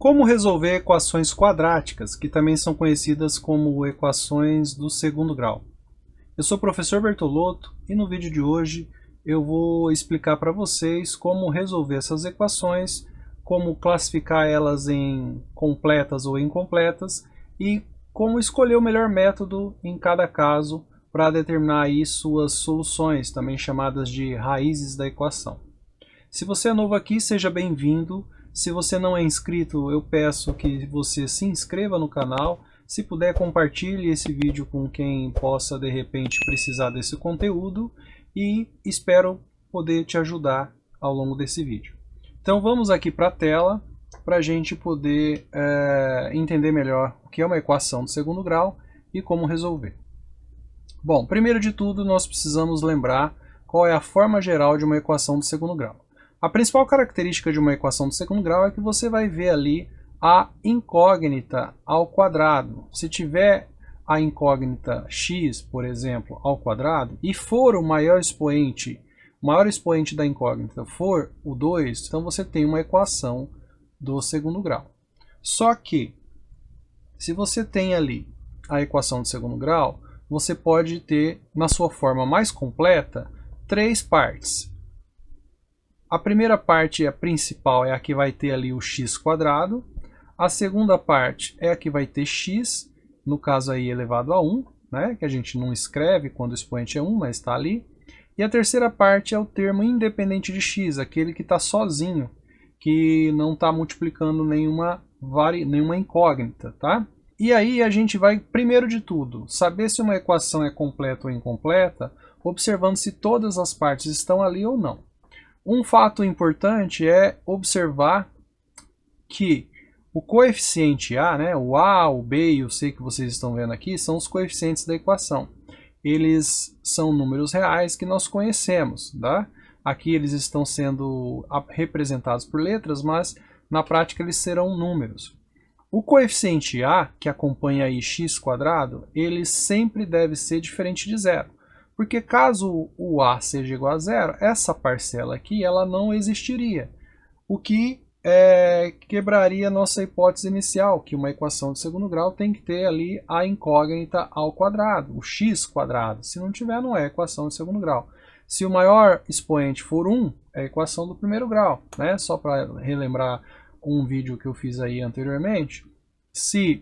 Como resolver equações quadráticas, que também são conhecidas como equações do segundo grau? Eu sou o professor Bertolotto e no vídeo de hoje eu vou explicar para vocês como resolver essas equações, como classificar elas em completas ou incompletas e como escolher o melhor método em cada caso para determinar aí suas soluções, também chamadas de raízes da equação. Se você é novo aqui, seja bem-vindo. Se você não é inscrito, eu peço que você se inscreva no canal. Se puder, compartilhe esse vídeo com quem possa, de repente, precisar desse conteúdo. E espero poder te ajudar ao longo desse vídeo. Então vamos aqui para a tela para a gente poder entender melhor o que é uma equação de segundo grau e como resolver. Bom, primeiro de tudo, nós precisamos lembrar qual é a forma geral de uma equação de segundo grau. A principal característica de uma equação de segundo grau é que você vai ver ali a incógnita ao quadrado. Se tiver a incógnita x, por exemplo, ao quadrado, e for o maior expoente da incógnita for o 2, então você tem uma equação do segundo grau. Só que, se você tem ali a equação de segundo grau, você pode ter, na sua forma mais completa, três partes. A primeira parte, a principal, é a que vai ter ali o x quadrado. A segunda parte é a que vai ter x, no caso aí elevado a 1, né, que a gente não escreve quando o expoente é 1, mas está ali. E a terceira parte é o termo independente de x, aquele que está sozinho, que não está multiplicando nenhuma incógnita, tá? E aí a gente vai, primeiro de tudo, saber se uma equação é completa ou incompleta, observando se todas as partes estão ali ou não. Um fato importante é observar que o coeficiente A, né, o A, o B e o C que vocês estão vendo aqui, são os coeficientes da equação. Eles são números reais que nós conhecemos, tá? Aqui eles estão sendo representados por letras, mas na prática eles serão números. O coeficiente A, que acompanha aí x quadrado, ele sempre deve ser diferente de zero. Porque caso o A seja igual a zero, essa parcela aqui ela não existiria. O que quebraria a nossa hipótese inicial, que uma equação de segundo grau tem que ter ali a incógnita ao quadrado, o x quadrado. Se não tiver, não é equação de segundo grau. Se o maior expoente for 1, é a equação do primeiro grau, né? Só para relembrar um vídeo que eu fiz aí anteriormente. Se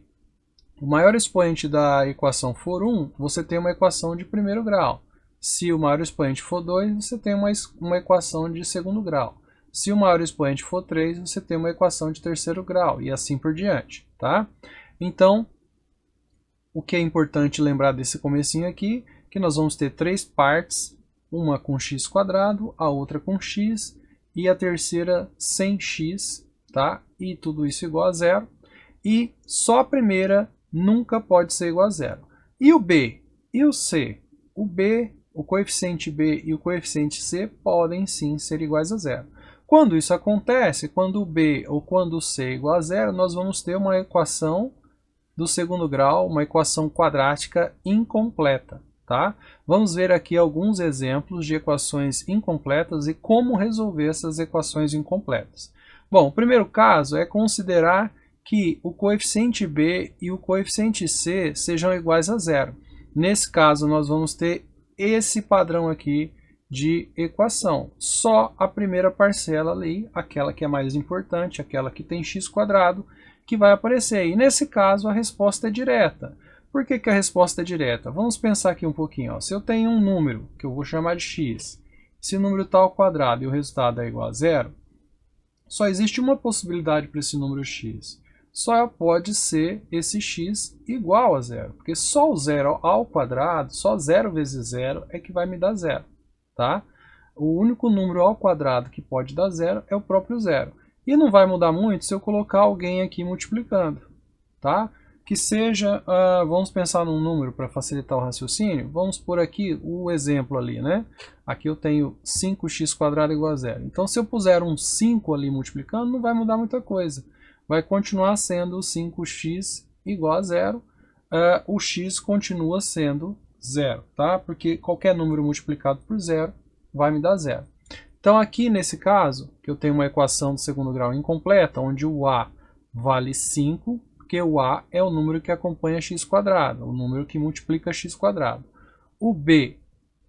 o maior expoente da equação for 1, você tem uma equação de primeiro grau. Se o maior expoente for 2, você tem uma equação de segundo grau. Se o maior expoente for 3, você tem uma equação de terceiro grau, e assim por diante, tá? Então, o que é importante lembrar desse comecinho aqui, que nós vamos ter três partes, uma com x quadrado, a outra com x, e a terceira sem x, tá? E tudo isso igual a zero. E só a primeira nunca pode ser igual a zero. E o B e o C? O B, o coeficiente B e o coeficiente C podem sim ser iguais a zero. Quando isso acontece, quando o B ou quando o C é igual a zero, nós vamos ter uma equação do segundo grau, uma equação quadrática incompleta. Tá? Vamos ver aqui alguns exemplos de equações incompletas e como resolver essas equações incompletas. Bom, o primeiro caso é considerar que o coeficiente B e o coeficiente C sejam iguais a zero. Nesse caso, nós vamos ter esse padrão aqui de equação. Só a primeira parcela ali, aquela que é mais importante, aquela que tem x quadrado, que vai aparecer. E nesse caso, a resposta é direta. Por que a resposta é direta? Vamos pensar aqui um pouquinho. Ó. Se eu tenho um número, que eu vou chamar de x, se o número está ao quadrado e o resultado é igual a zero, só existe uma possibilidade para esse número x. Só pode ser esse x igual a zero, porque só o zero ao quadrado, só 0 vezes 0 é que vai me dar zero. Tá? O único número ao quadrado que pode dar zero é o próprio zero. E não vai mudar muito se eu colocar alguém aqui multiplicando. Tá? Que seja, vamos pensar num número para facilitar o raciocínio, vamos por aqui o exemplo ali, né? Aqui eu tenho 5x² igual a zero. Então se eu puser um 5 ali multiplicando, não vai mudar muita coisa. Vai continuar sendo 5x igual a zero, o x continua sendo zero, tá? Porque qualquer número multiplicado por zero vai me dar zero. Então aqui nesse caso, que eu tenho uma equação de segundo grau incompleta, onde o A vale 5, porque o A é o número que acompanha x², o número que multiplica x². O B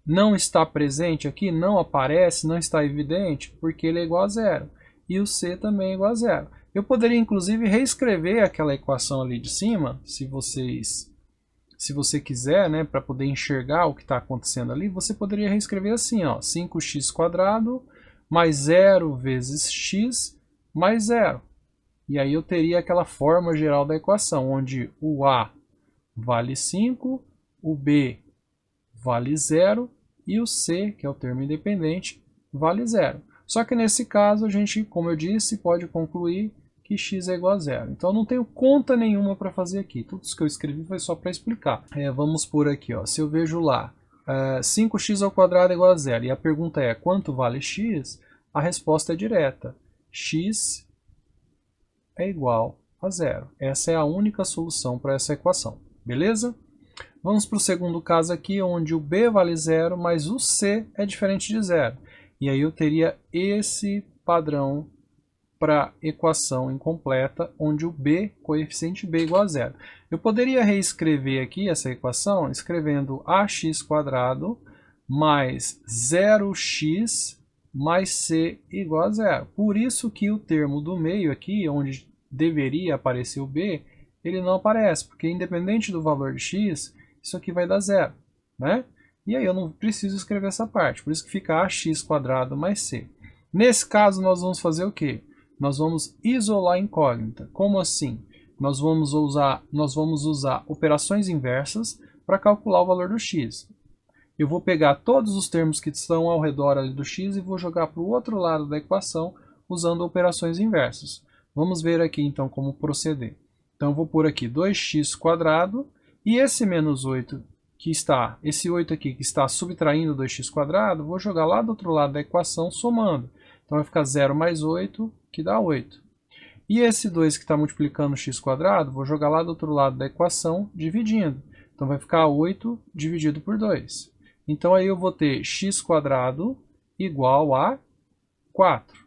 não está presente aqui, não aparece, não está evidente, porque ele é igual a zero. E o C também é igual a zero. Eu poderia, inclusive, reescrever aquela equação ali de cima, se você quiser, né, para poder enxergar o que está acontecendo ali, você poderia reescrever assim, ó, 5x² mais 0 vezes x mais 0. E aí eu teria aquela forma geral da equação, onde o A vale 5, o B vale 0 e o C, que é o termo independente, vale 0. Só que nesse caso a gente, como eu disse, pode concluir que x é igual a 0. Então eu não tenho conta nenhuma para fazer aqui. Tudo isso que eu escrevi foi só para explicar. Vamos por aqui, ó. Se eu vejo lá 5x² é igual a 0 e a pergunta é quanto vale x, a resposta é direta. X é igual a 0. Essa é a única solução para essa equação. Beleza? Vamos para o segundo caso aqui, onde o B vale 0, mas o C é diferente de 0. E aí eu teria esse padrão para equação incompleta, onde o B, coeficiente B, é igual a 0. Eu poderia reescrever aqui essa equação escrevendo ax² mais 0x mais c igual a 0. Por isso que o termo do meio aqui, onde deveria aparecer o b, ele não aparece, porque independente do valor de x, isso aqui vai dar 0, né? E aí eu não preciso escrever essa parte, por isso que fica ax² mais c. Nesse caso nós vamos fazer o quê? Nós vamos isolar a incógnita. Como assim? Nós vamos usar operações inversas para calcular o valor do x. Eu vou pegar todos os termos que estão ao redor ali do x e vou jogar para o outro lado da equação usando operações inversas. Vamos ver aqui então como proceder. Então eu vou pôr aqui 2x² e esse menos 8 que está, esse 8 aqui que está subtraindo 2x², vou jogar lá do outro lado da equação somando. Então vai ficar 0 mais 8, que dá 8. E esse 2 que está multiplicando x², vou jogar lá do outro lado da equação dividindo. Então vai ficar 8 dividido por 2. Então aí eu vou ter x² igual a 4.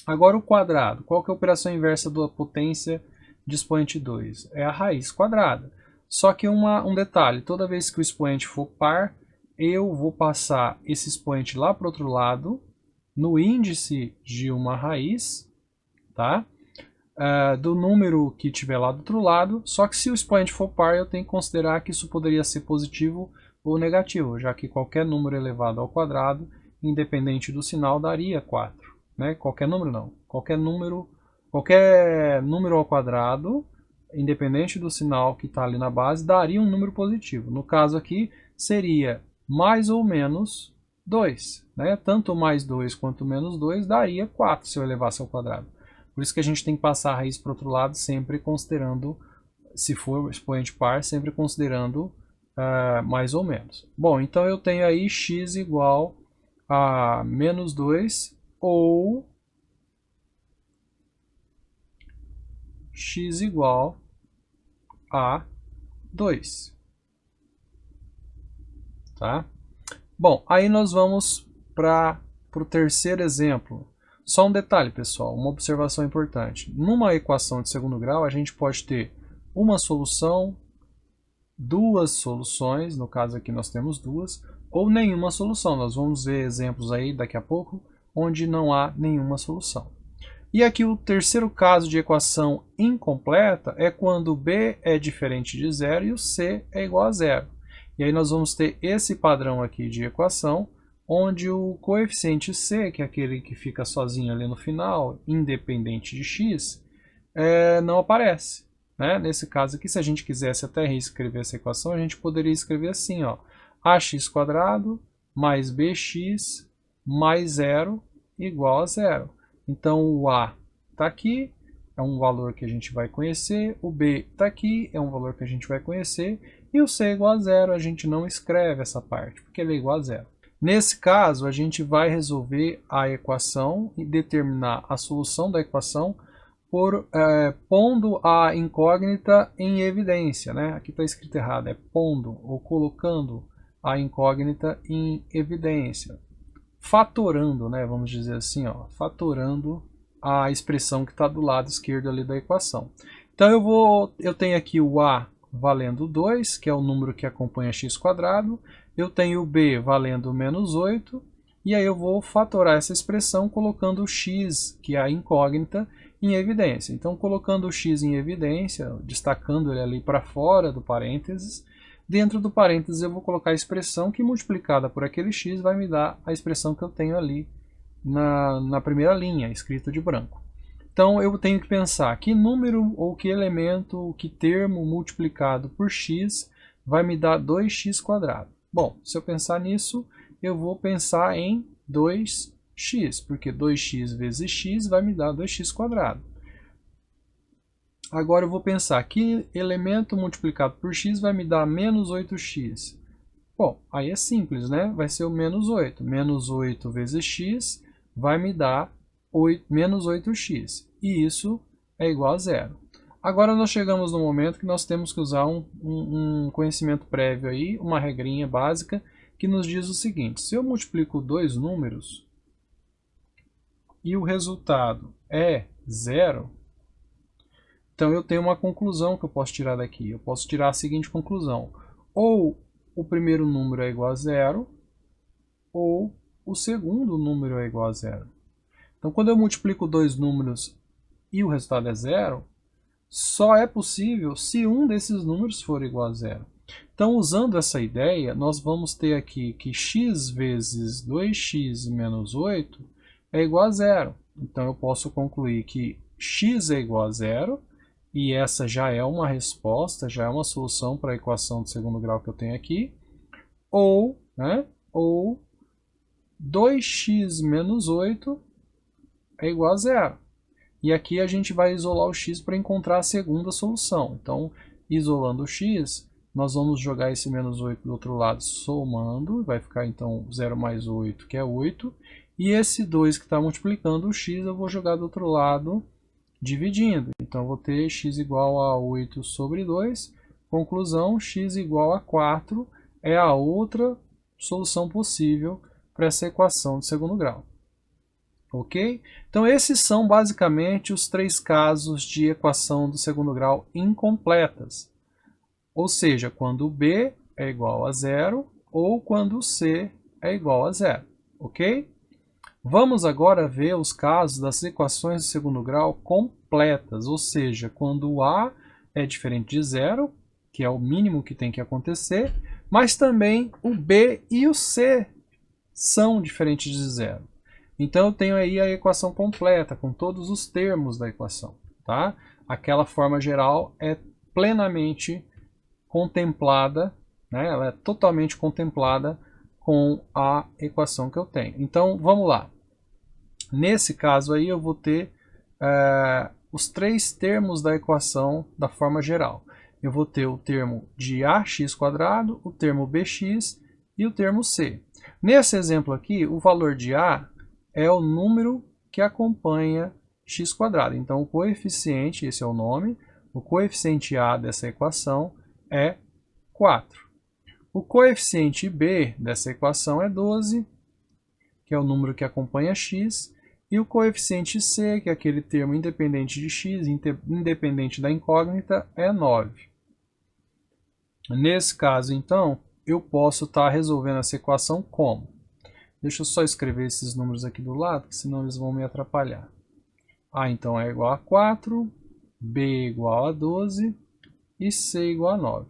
Agora o quadrado. Qual que é a operação inversa da potência de expoente 2? É a raiz quadrada. Só que um detalhe, toda vez que o expoente for par, eu vou passar esse expoente lá para o outro lado, no índice de uma raiz, tá? Do número que tiver lá do outro lado, só que se o expoente for par, eu tenho que considerar que isso poderia ser positivo ou negativo, já que qualquer número elevado ao quadrado, independente do sinal, daria 4. Né? Qualquer número não, qualquer número ao quadrado, independente do sinal que está ali na base, daria um número positivo. No caso aqui, seria mais ou menos 2. Né? Tanto mais 2 quanto menos 2 daria 4 se eu elevasse ao quadrado. Por isso que a gente tem que passar a raiz para o outro lado, sempre considerando, se for expoente par, sempre considerando mais ou menos. Bom, então eu tenho aí x igual a menos 2 ou x igual a 2. Tá? Bom, aí nós vamos para o terceiro exemplo. Só um detalhe, pessoal, uma observação importante. Numa equação de segundo grau, a gente pode ter uma solução, duas soluções, no caso aqui nós temos duas, ou nenhuma solução. Nós vamos ver exemplos aí daqui a pouco, onde não há nenhuma solução. E aqui o terceiro caso de equação incompleta é quando b é diferente de zero e o c é igual a zero. E aí nós vamos ter esse padrão aqui de equação, onde o coeficiente c, que é aquele que fica sozinho ali no final, independente de x, não aparece. Né? Nesse caso aqui, se a gente quisesse até reescrever essa equação, a gente poderia escrever assim, ó, ax² mais bx mais 0 igual a 0. Então o A está aqui, é um valor que a gente vai conhecer, o B está aqui, é um valor que a gente vai conhecer, e o C é igual a 0, a gente não escreve essa parte, porque ele é igual a 0. Nesse caso, a gente vai resolver a equação e determinar a solução da equação pondo a incógnita em evidência. Né? Aqui está escrito errado, é pondo ou colocando a incógnita em evidência. Fatorando, né? Vamos dizer assim, ó, fatorando a expressão que está do lado esquerdo ali da equação. Então eu tenho aqui o a valendo 2, que é o número que acompanha x². Eu tenho o b valendo menos 8. E aí eu vou fatorar essa expressão colocando o x, que é a incógnita, em evidência. Então, colocando o x em evidência, destacando ele ali para fora do parênteses, dentro do parênteses eu vou colocar a expressão que multiplicada por aquele x vai me dar a expressão que eu tenho ali na primeira linha, escrito de branco. Então eu tenho que pensar que número ou que elemento, que termo multiplicado por x vai me dar 2x². Bom, se eu pensar nisso, eu vou pensar em 2x, porque 2x vezes x vai me dar 2x². Agora eu vou pensar que elemento multiplicado por x vai me dar menos 8x. Bom, aí é simples, né? Vai ser o menos 8. Menos 8 vezes x vai me dar menos 8x. E isso é igual a zero. Agora nós chegamos no momento que nós temos que usar um conhecimento prévio aí, uma regrinha básica, que nos diz o seguinte: se eu multiplico dois números e o resultado é zero, então eu tenho uma conclusão que eu posso tirar daqui. Eu posso tirar a seguinte conclusão: ou o primeiro número é igual a zero, ou o segundo número é igual a zero. Então, quando eu multiplico dois números e o resultado é zero, só é possível se um desses números for igual a zero. Então, usando essa ideia, nós vamos ter aqui que x vezes 2x menos 8 é igual a zero. Então, eu posso concluir que x é igual a zero, e essa já é uma resposta, já é uma solução para a equação de segundo grau que eu tenho aqui. Ou 2x menos 8 é igual a zero. E aqui a gente vai isolar o x para encontrar a segunda solução. Então, isolando o x, nós vamos jogar esse menos 8 do outro lado somando. Vai ficar então 0 mais 8, que é 8. E esse 2 que está multiplicando o x, eu vou jogar do outro lado dividindo. Então, eu vou ter x igual a 8 sobre 2. Conclusão, x igual a 4 é a outra solução possível para essa equação de segundo grau. Ok? Então, esses são basicamente os três casos de equação do segundo grau incompletas. Ou seja, quando o b é igual a zero ou quando o c é igual a zero. Ok? Vamos agora ver os casos das equações de segundo grau completas, ou seja, quando o a é diferente de zero, que é o mínimo que tem que acontecer, mas também o b e o c são diferentes de zero. Então eu tenho aí a equação completa, com todos os termos da equação. Tá? Aquela forma geral é plenamente contemplada, né? Ela é totalmente contemplada com a equação que eu tenho. Então vamos lá. Nesse caso aí eu vou ter os três termos da equação da forma geral. Eu vou ter o termo de ax², o termo bx e o termo c. Nesse exemplo aqui, o valor de a é o número que acompanha x². Então, o coeficiente, esse é o nome, o coeficiente a dessa equação é 4. O coeficiente b dessa equação é 12, que é o número que acompanha x, e o coeficiente c, que é aquele termo independente de x, independente da incógnita, é 9. Nesse caso, então, eu posso estar resolvendo essa equação como? Deixa eu só escrever esses números aqui do lado, senão eles vão me atrapalhar. A então é igual a 4, B igual a 12 e C igual a 9.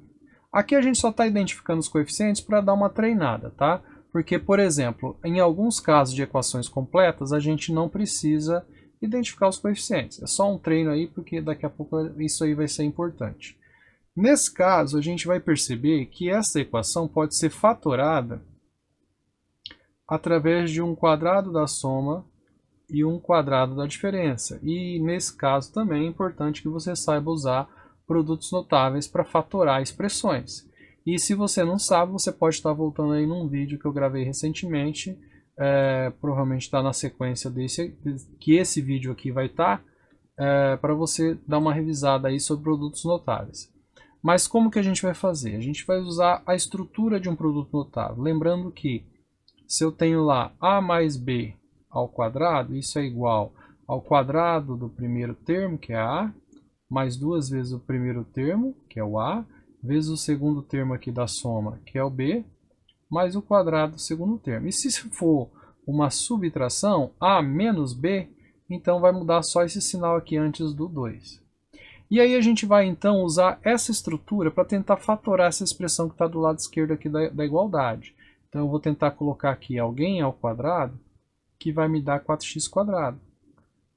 Aqui a gente só está identificando os coeficientes para dar uma treinada, tá? Porque, por exemplo, em alguns casos de equações completas, a gente não precisa identificar os coeficientes. É só um treino aí, porque daqui a pouco isso aí vai ser importante. Nesse caso, a gente vai perceber que essa equação pode ser fatorada através de um quadrado da soma e um quadrado da diferença. E nesse caso também é importante que você saiba usar produtos notáveis para fatorar expressões. E se você não sabe, você pode estar voltando aí num vídeo que eu gravei recentemente, provavelmente está na sequência que esse vídeo aqui vai estar, para você dar uma revisada aí sobre produtos notáveis. Mas como que a gente vai fazer? A gente vai usar a estrutura de um produto notável. Lembrando que se eu tenho lá a mais b ao quadrado, isso é igual ao quadrado do primeiro termo, que é A, mais 2 vezes o primeiro termo, que é o A, vezes o segundo termo aqui da soma, que é o B, mais o quadrado do segundo termo. E se for uma subtração, A menos B, então vai mudar só esse sinal aqui antes do 2. E aí a gente vai então usar essa estrutura para tentar fatorar essa expressão que está do lado esquerdo aqui da igualdade. Então eu vou tentar colocar aqui alguém ao quadrado, que vai me dar 4x²,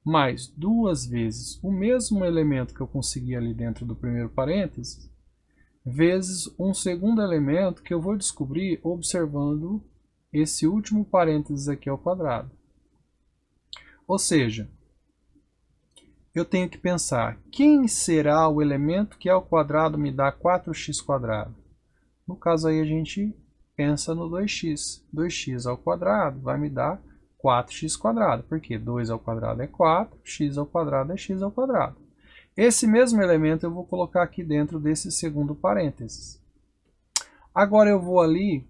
mais 2 vezes o mesmo elemento que eu consegui ali dentro do primeiro parênteses, vezes um segundo elemento que eu vou descobrir observando esse último parênteses aqui ao quadrado. Ou seja, eu tenho que pensar quem será o elemento que ao quadrado me dá 4x². No caso aí a gente pensa no 2x. 2x ao quadrado vai me dar 4x², porque 2 ao quadrado é 4, x ao quadrado é x ao quadrado. Esse mesmo elemento eu vou colocar aqui dentro desse segundo parênteses. Agora eu vou ali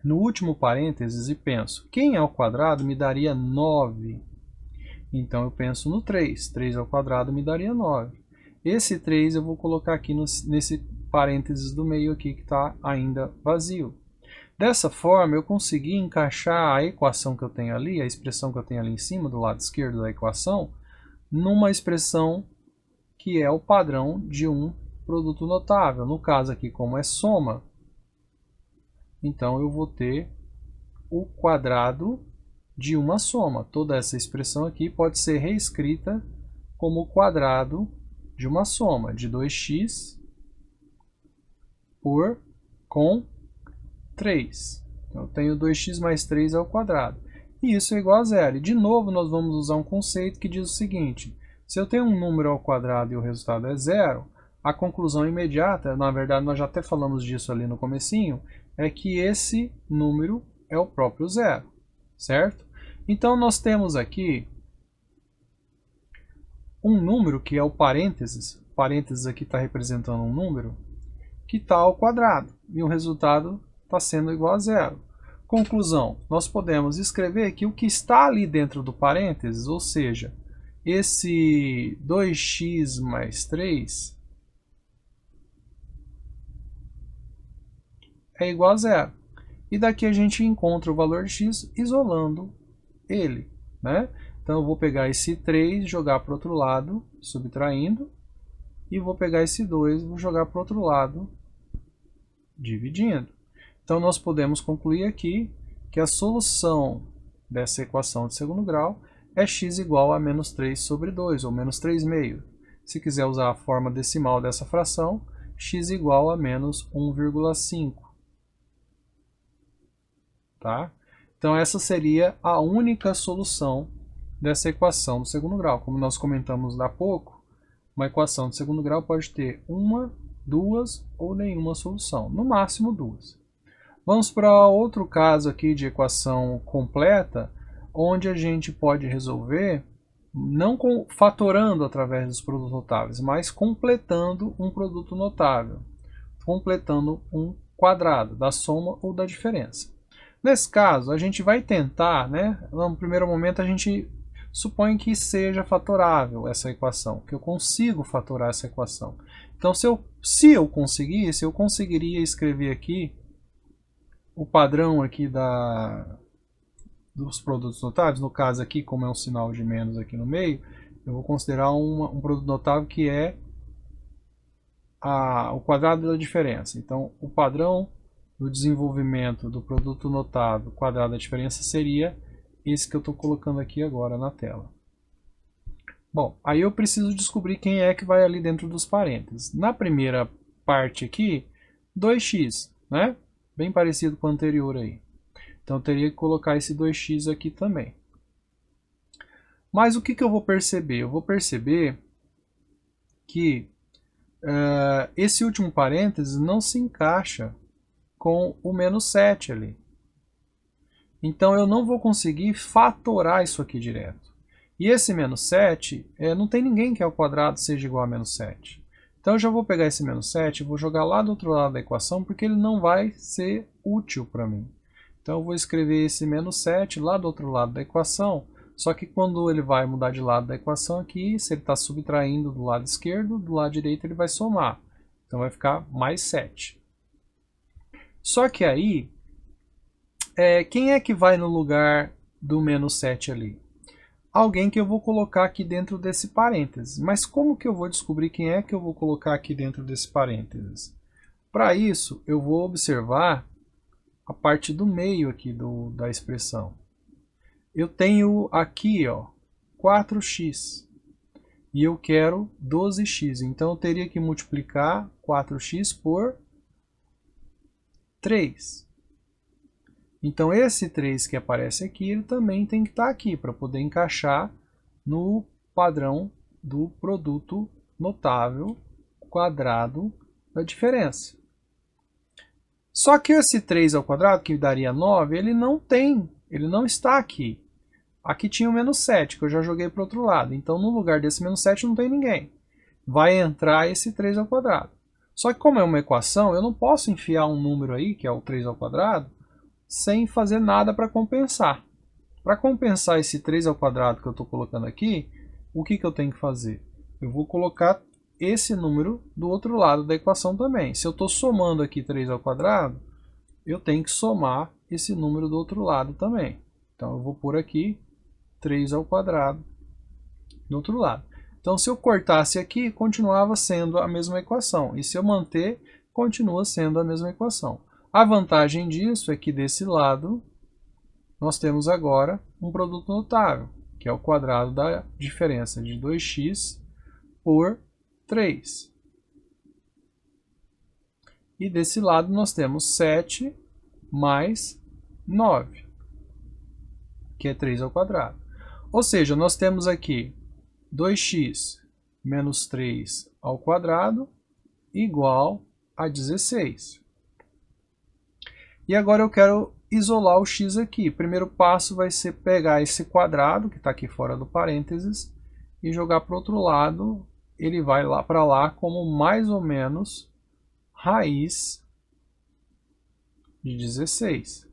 no último parênteses e penso, quem ao quadrado me daria 9? Então eu penso no 3. 3 ao quadrado me daria 9. Esse 3 eu vou colocar aqui nesse parênteses do meio aqui que está ainda vazio. Dessa forma eu consegui encaixar a equação que eu tenho ali, a expressão que eu tenho ali em cima, do lado esquerdo da equação, numa expressão que é o padrão de um produto notável. No caso aqui, como é soma, então eu vou ter o quadrado de uma soma. Toda essa expressão aqui pode ser reescrita como o quadrado de uma soma de 2x com 3. Então eu tenho 2x mais 3 ao quadrado. E isso é igual a zero. E de novo nós vamos usar um conceito que diz o seguinte: se eu tenho um número ao quadrado e o resultado é zero, a conclusão imediata, na verdade nós já até falamos disso ali no comecinho, é que esse número é o próprio zero, certo? Então nós temos aqui um número que é o parênteses aqui está representando um número, que está ao quadrado, e o resultado está sendo igual a zero. Conclusão, nós podemos escrever que o que está ali dentro do parênteses, ou seja, esse 2x mais 3 é igual a zero. E daqui a gente encontra o valor de x isolando ele, né? Então eu vou pegar esse 3 e jogar para o outro lado, subtraindo, e vou pegar esse 2 e vou jogar para o outro lado, dividindo. Então nós podemos concluir aqui que a solução dessa equação de segundo grau é x igual a menos 3 sobre 2, ou menos 3/2. Se quiser usar a forma decimal dessa fração, x igual a menos 1,5. Tá? Então essa seria a única solução dessa equação do segundo grau. Como nós comentamos há pouco, uma equação de segundo grau pode ter uma, duas ou nenhuma solução, no máximo duas. Vamos para outro caso aqui de equação completa, onde a gente pode resolver não fatorando através dos produtos notáveis, mas completando um produto notável, completando um quadrado da soma ou da diferença. Nesse caso, a gente vai tentar, né, no primeiro momento a gente supõe que seja fatorável essa equação, que eu consigo fatorar essa equação. Então, se eu conseguisse, eu conseguiria escrever aqui o padrão aqui dos produtos notáveis. No caso aqui, como é um sinal de menos aqui no meio, eu vou considerar um produto notável que é o quadrado da diferença. Então, o padrão do desenvolvimento do produto notável quadrado da diferença seria esse que eu estou colocando aqui agora na tela. Bom, aí eu preciso descobrir quem é que vai ali dentro dos parênteses. Na primeira parte aqui, 2x, né? Bem parecido com o anterior aí. Então eu teria que colocar esse 2x aqui também. Mas o que eu vou perceber? Eu vou perceber que esse último parênteses não se encaixa com o menos 7 ali. Então eu não vou conseguir fatorar isso aqui direto. E esse menos 7, não tem ninguém que ao quadrado seja igual a menos 7. Então eu já vou pegar esse menos 7 e vou jogar lá do outro lado da equação, porque ele não vai ser útil para mim. Então eu vou escrever esse menos 7 lá do outro lado da equação, Só que quando ele vai mudar de lado da equação aqui, se ele está subtraindo do lado esquerdo, do lado direito ele vai somar. Então vai ficar mais 7. Só que aí, quem é que vai no lugar do menos 7 ali? Alguém que eu vou colocar aqui dentro desse parênteses. Mas como que eu vou descobrir quem é que eu vou colocar aqui dentro desse parênteses? Para isso, eu vou observar a parte do meio aqui da expressão. Eu tenho aqui, ó, 4x e eu quero 12x. Então eu teria que multiplicar 4x por 3. Então esse 3 que aparece aqui, ele também tem que estar aqui para poder encaixar no padrão do produto notável quadrado da diferença. Só que esse 3 ao quadrado, que daria 9, ele não está aqui. Aqui tinha o menos 7, que eu já joguei para o outro lado. Então, no lugar desse menos 7 não tem ninguém. Vai entrar esse 3 ao quadrado. Só que como é uma equação, eu não posso enfiar um número aí, que é o 3 ao quadrado, sem fazer nada para compensar. Para compensar esse 3 ao quadrado que eu estou colocando aqui, o que eu tenho que fazer? Eu vou colocar esse número do outro lado da equação também. Se eu estou somando aqui 3 ao quadrado, eu tenho que somar esse número do outro lado também. Então eu vou pôr aqui 3 ao quadrado do outro lado. Então se eu cortasse aqui, continuava sendo a mesma equação. E se eu manter, continua sendo a mesma equação. A vantagem disso é que desse lado, nós temos agora um produto notável, que é o quadrado da diferença de 2x por 3. E desse lado nós temos 7 mais 9, que é 3 ao quadrado. Ou seja, nós temos aqui 2x menos 3 ao quadrado igual a 16. E agora eu quero isolar o x aqui. O primeiro passo vai ser pegar esse quadrado, que está aqui fora do parênteses, e jogar para o outro lado. Ele vai lá para lá como mais ou menos raiz de 16.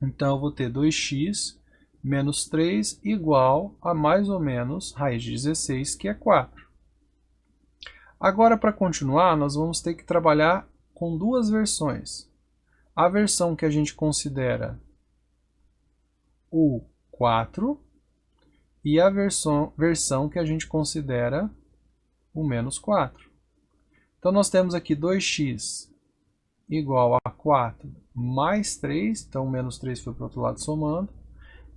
Então eu vou ter 2x menos 3 igual a mais ou menos raiz de 16, que é 4. Agora, para continuar, nós vamos ter que trabalhar com duas versões. A versão que a gente considera o 4 e a versão que a gente considera o menos 4. Então nós temos aqui 2x igual a 4 mais 3, então o menos 3 foi para o outro lado somando.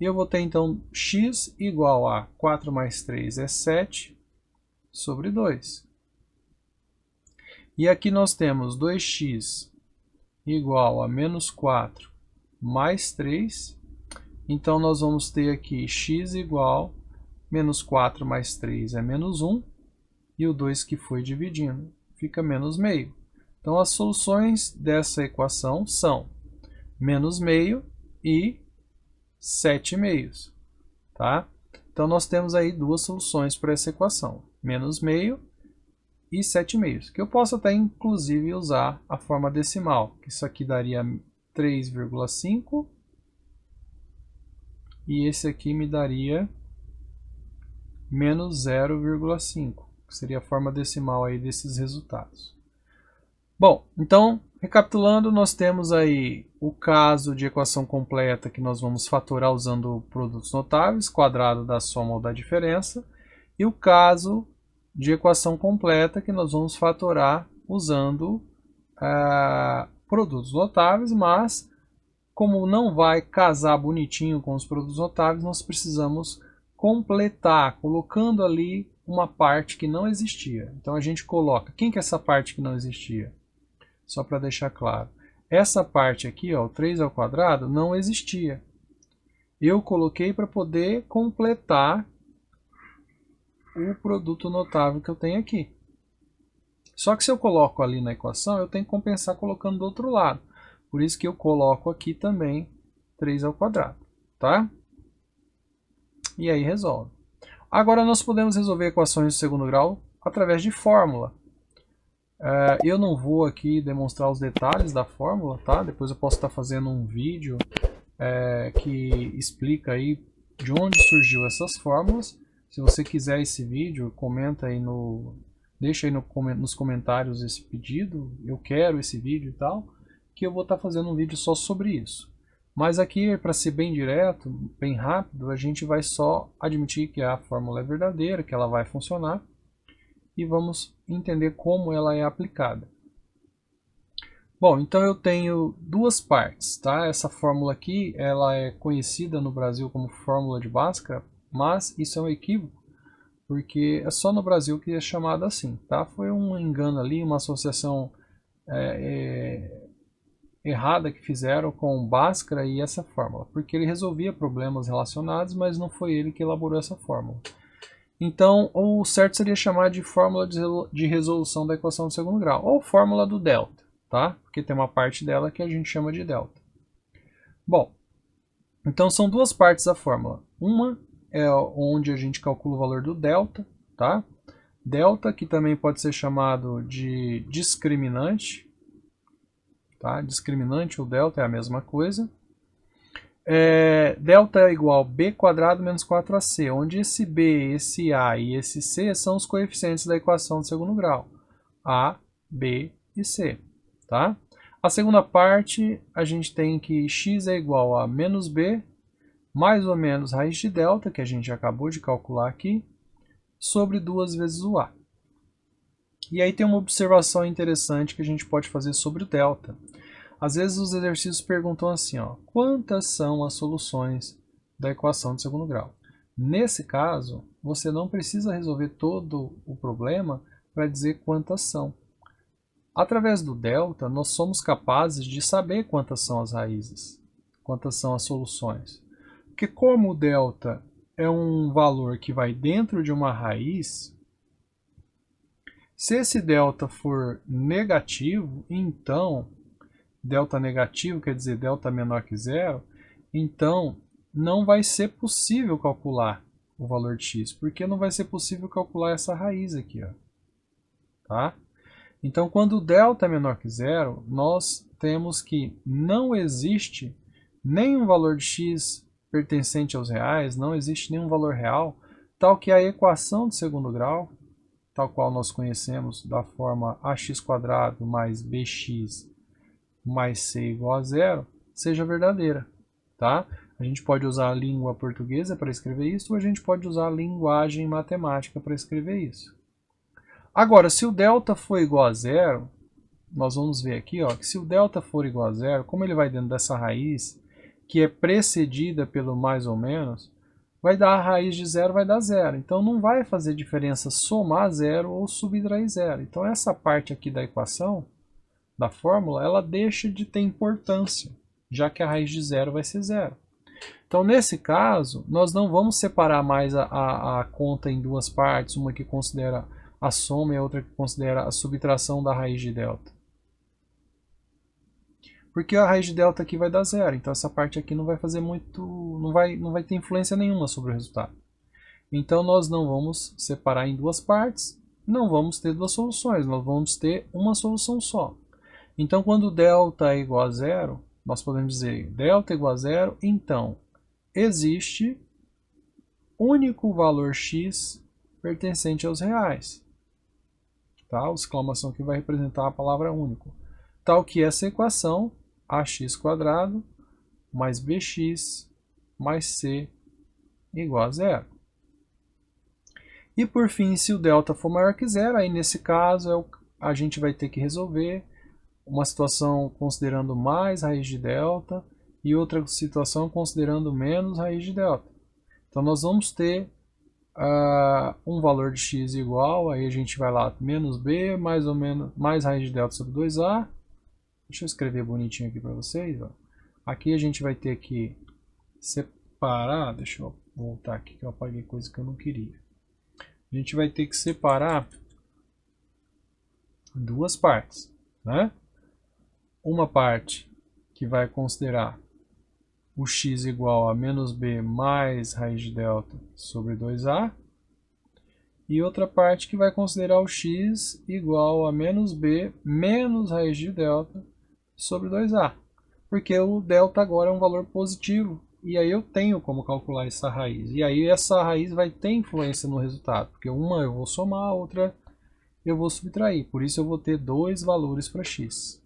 E eu vou ter então x igual a 4 mais 3 é 7 sobre 2. E aqui nós temos 2x igual a menos 4 mais 3. Então nós vamos ter aqui x igual a menos 4 mais 3 é menos 1. E o 2 que foi dividindo fica menos meio. Então as soluções dessa equação são menos meio e 7 meios. Tá? Então nós temos aí duas soluções para essa equação. Menos meio e 7 meios. Que eu posso até inclusive usar a forma decimal. Que isso aqui daria 3,5. E esse aqui me daria menos 0,5. Que seria a forma decimal aí desses resultados. Bom, então, recapitulando, nós temos aí o caso de equação completa que nós vamos fatorar usando produtos notáveis, quadrado da soma ou da diferença, e o caso de equação completa que nós vamos fatorar usando produtos notáveis, mas como não vai casar bonitinho com os produtos notáveis, nós precisamos completar, colocando ali uma parte que não existia. Então a gente coloca, quem que é essa parte que não existia? Só para deixar claro. Essa parte aqui, ó, o 3 ao quadrado, não existia. Eu coloquei para poder completar o produto notável que eu tenho aqui. Só que se eu coloco ali na equação, eu tenho que compensar colocando do outro lado. Por isso que eu coloco aqui também 3 ao quadrado. Tá? E aí resolve. Agora nós podemos resolver equações de segundo grau através de fórmula. Eu não vou aqui demonstrar os detalhes da fórmula, tá? Depois eu posso estar fazendo um vídeo que explica aí de onde surgiu essas fórmulas. Se você quiser esse vídeo, comenta aí deixa aí nos comentários esse pedido, eu quero esse vídeo e tal, que eu vou estar fazendo um vídeo só sobre isso. Mas aqui, para ser bem direto, bem rápido, a gente vai só admitir que a fórmula é verdadeira, que ela vai funcionar, e vamos entender como ela é aplicada. Bom, então eu tenho duas partes, tá? Essa fórmula aqui, ela é conhecida no Brasil como fórmula de Bhaskara, mas isso é um equívoco, porque é só no Brasil que é chamada assim, tá? Foi um engano ali, uma associação errada que fizeram com Bhaskara e essa fórmula, porque ele resolvia problemas relacionados, mas não foi ele que elaborou essa fórmula. Então, o certo seria chamar de fórmula de resolução da equação de segundo grau, ou fórmula do delta, tá? Porque tem uma parte dela que a gente chama de delta. Bom, então são duas partes da fórmula. Uma é onde a gente calcula o valor do delta, tá? Delta, que também pode ser chamado de discriminante, tá? Discriminante ou delta é a mesma coisa. Delta é igual a b quadrado menos 4ac, onde esse b, esse a e esse c são os coeficientes da equação de segundo grau. A, b e c. Tá? A segunda parte, a gente tem que x é igual a menos b, mais ou menos raiz de delta, que a gente acabou de calcular aqui, sobre 2 vezes o a. E aí tem uma observação interessante que a gente pode fazer sobre o delta. Às vezes os exercícios perguntam assim, ó, quantas são as soluções da equação de segundo grau? Nesse caso, você não precisa resolver todo o problema para dizer quantas são. Através do delta, nós somos capazes de saber quantas são as raízes, quantas são as soluções. Porque como o delta é um valor que vai dentro de uma raiz, se esse delta for negativo, então delta negativo, quer dizer delta menor que zero, então não vai ser possível calcular o valor de x, porque não vai ser possível calcular essa raiz aqui, ó. Tá? Então, quando o delta é menor que zero, nós temos que não existe nenhum valor de x pertencente aos reais, não existe nenhum valor real, tal que a equação de segundo grau, tal qual nós conhecemos da forma ax² mais bx mais c igual a zero, seja verdadeira. Tá? A gente pode usar a língua portuguesa para escrever isso, ou a gente pode usar a linguagem matemática para escrever isso. Agora, se o delta for igual a zero, nós vamos ver aqui, ó, que se o delta for igual a zero, como ele vai dentro dessa raiz, que é precedida pelo mais ou menos, vai dar a raiz de zero, vai dar zero. Então não vai fazer diferença somar zero ou subtrair zero. Então essa parte aqui da equação, da fórmula, ela deixa de ter importância, já que a raiz de zero vai ser zero. Então nesse caso, nós não vamos separar mais a conta em duas partes, uma que considera a soma e a outra que considera a subtração da raiz de delta. Porque a raiz de delta aqui vai dar zero, então essa parte aqui não vai fazer muito, não vai ter influência nenhuma sobre o resultado. Então nós não vamos separar em duas partes, não vamos ter duas soluções, nós vamos ter uma solução só. Então quando delta é igual a zero, nós podemos dizer delta é igual a zero, então existe único valor x pertencente aos reais. Tá? A exclamação que vai representar a palavra único. Tal que essa equação, ax² mais bx mais c igual a zero. E por fim, se o delta for maior que zero, aí nesse caso a gente vai ter que resolver uma situação considerando mais raiz de delta e outra situação considerando menos raiz de delta. Então nós vamos ter um valor de x igual, aí a gente vai lá, menos b, mais ou menos, mais raiz de delta sobre 2a. Deixa eu escrever bonitinho aqui para vocês. Ó. Aqui a gente vai ter que separar, deixa eu voltar aqui que eu apaguei coisa que eu não queria. A gente vai ter que separar duas partes, né? Uma parte que vai considerar o x igual a menos b mais raiz de delta sobre 2a. E outra parte que vai considerar o x igual a menos b menos raiz de delta sobre 2a. porque o delta agora é um valor positivo. E aí eu tenho como calcular essa raiz. E aí essa raiz vai ter influência no resultado, porque uma eu vou somar, a outra eu vou subtrair. Por isso eu vou ter dois valores para x.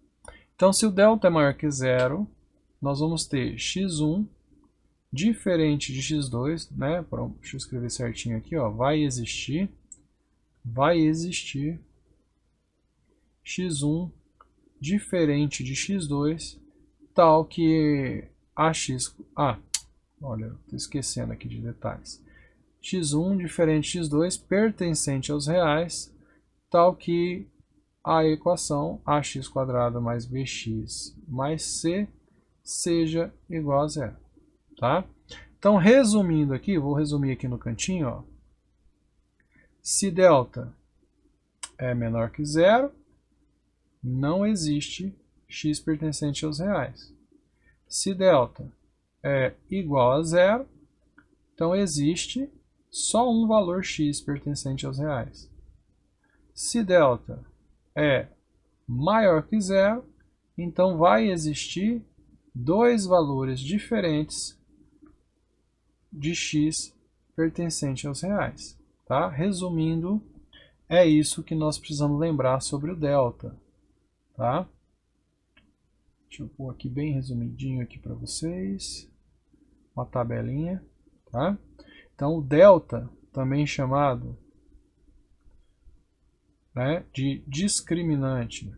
Então se o delta é maior que zero, nós vamos ter x1 diferente de x2, né? Pronto, deixa eu escrever certinho aqui, ó. Vai existir x1 diferente de x2, tal que olha, estou esquecendo aqui de detalhes. x1 diferente de x2 pertencente aos reais, tal que a equação ax² mais bx mais c seja igual a zero. Tá? Então, resumindo aqui, vou resumir aqui no cantinho, ó. Se delta é menor que zero, não existe x pertencente aos reais. Se delta é igual a zero, então existe só um valor x pertencente aos reais. Se delta é maior que zero, então vai existir dois valores diferentes de x pertencente aos reais. Tá? Resumindo, é isso que nós precisamos lembrar sobre o delta. Tá? Deixa eu pôr aqui bem resumidinho aqui para vocês. Uma tabelinha. Tá? Então, o delta, também chamado, né, de discriminante.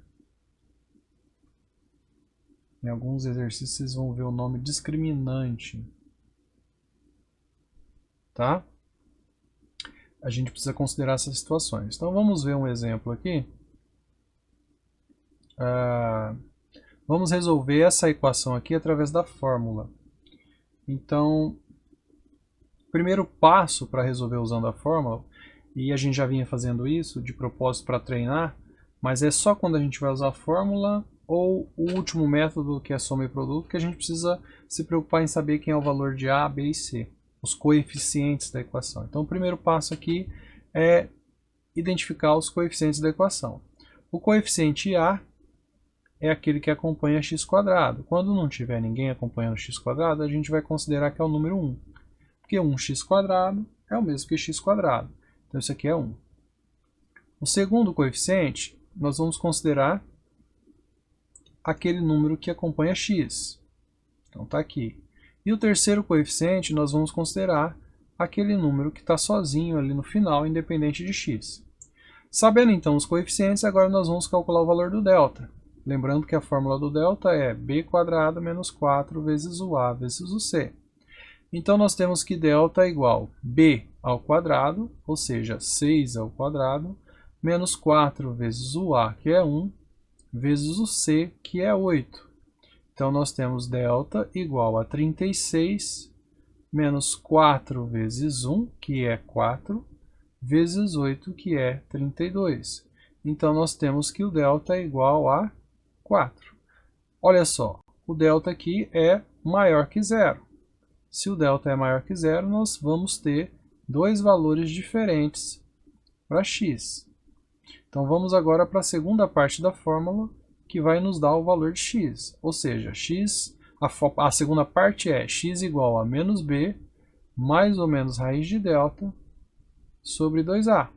Em alguns exercícios vocês vão ver o nome discriminante. Tá? A gente precisa considerar essas situações. Então vamos ver um exemplo aqui. Vamos resolver essa equação aqui através da fórmula. Então, o primeiro passo para resolver usando a fórmula, e a gente já vinha fazendo isso de propósito para treinar, mas é só quando a gente vai usar a fórmula ou o último método, que é soma e produto, que a gente precisa se preocupar em saber quem é o valor de A, B e C, os coeficientes da equação. Então, o primeiro passo aqui é identificar os coeficientes da equação. O coeficiente A é aquele que acompanha x². Quando não tiver ninguém acompanhando x², a gente vai considerar que é o número 1. Porque 1x² é o mesmo que x². Então, isso aqui é 1. O segundo coeficiente, nós vamos considerar aquele número que acompanha x. Então, está aqui. E o terceiro coeficiente, nós vamos considerar aquele número que está sozinho ali no final, independente de x. Sabendo, então, os coeficientes, agora nós vamos calcular o valor do delta. Lembrando que a fórmula do delta é b² menos 4 vezes o a vezes o c. Então, nós temos que delta é igual a b ao quadrado, ou seja, 6 ao quadrado, menos 4 vezes o a, que é 1, vezes o c, que é 8. Então, nós temos delta igual a 36, menos 4 vezes 1, que é 4, vezes 8, que é 32. Então, nós temos que o delta é igual a 4. Olha só, o delta aqui é maior que zero. Se o delta é maior que zero, nós vamos ter dois valores diferentes para x. Então, vamos agora para a segunda parte da fórmula, que vai nos dar o valor de x. Ou seja, a segunda parte é x igual a menos b, mais ou menos raiz de delta, sobre 2a.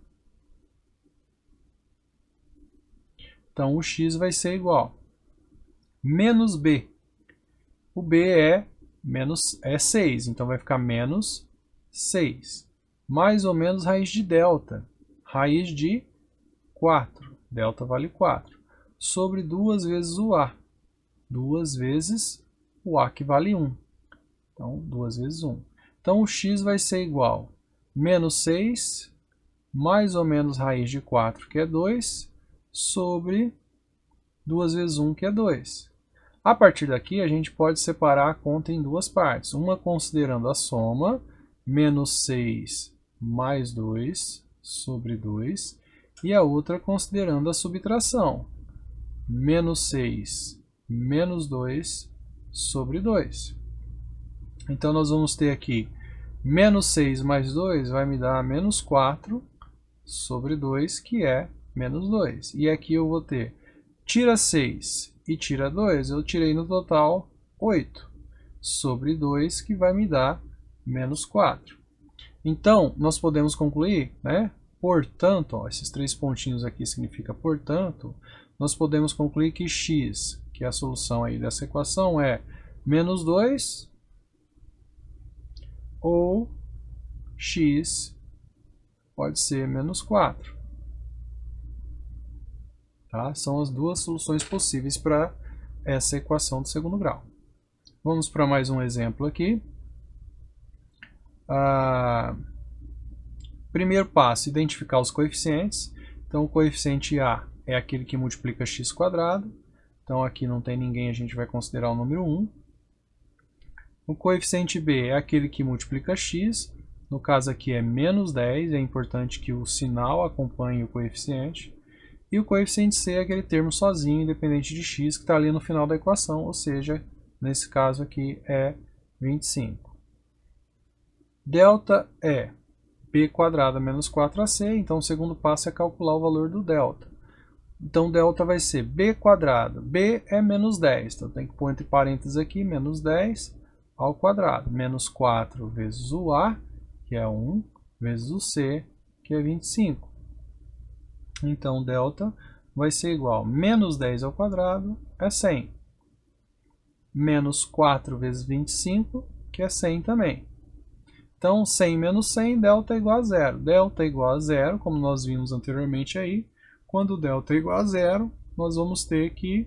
Então, o x vai ser igual a menos b. O b é 6, então vai ficar menos 6. Mais ou menos raiz de delta. Raiz de 4. Delta vale 4. Sobre 2 vezes o a. 2 vezes o a, que vale 1. Então, 2 vezes 1. Então, o x vai ser igual a menos 6, mais ou menos raiz de 4, que é 2, sobre 2 vezes 1, que é 2. A partir daqui, a gente pode separar a conta em duas partes. Uma considerando a soma, menos 6 mais 2 sobre 2. E a outra considerando a subtração, menos 6 menos 2 sobre 2. Então, nós vamos ter aqui menos 6 mais 2 vai me dar menos 4 sobre 2, que é menos 2. E aqui eu vou ter, tira 6 e tira 2, eu tirei no total 8 sobre 2, que vai me dar menos 4. Então, nós podemos concluir, né? Portanto, ó, esses 3 pontinhos aqui significa portanto, nós podemos concluir que x, que é a solução aí dessa equação, é menos 2 ou x pode ser menos 4. Tá? São as duas soluções possíveis para essa equação de segundo grau. Vamos para mais um exemplo aqui. Primeiro passo, identificar os coeficientes. Então, o coeficiente A é aquele que multiplica x quadrado. Então, aqui não tem ninguém, a gente vai considerar o número 1. O coeficiente B é aquele que multiplica x. No caso aqui é menos 10, é importante que o sinal acompanhe o coeficiente. E o coeficiente C é aquele termo sozinho, independente de x, que está ali no final da equação, ou seja, nesse caso aqui é 25. Delta é b quadrado menos 4ac, então o segundo passo é calcular o valor do delta. Então delta vai ser b quadrado, b é menos 10, então tem que pôr entre parênteses aqui, menos 10 ao quadrado, menos 4 vezes o a, que é 1, vezes o c, que é 25. Então delta vai ser igual a menos 10 ao quadrado é 100, menos 4 vezes 25, que é 100 também. Então, 100 menos 100, delta é igual a zero. Delta é igual a zero, como nós vimos anteriormente aí. Quando delta é igual a zero, nós vamos ter que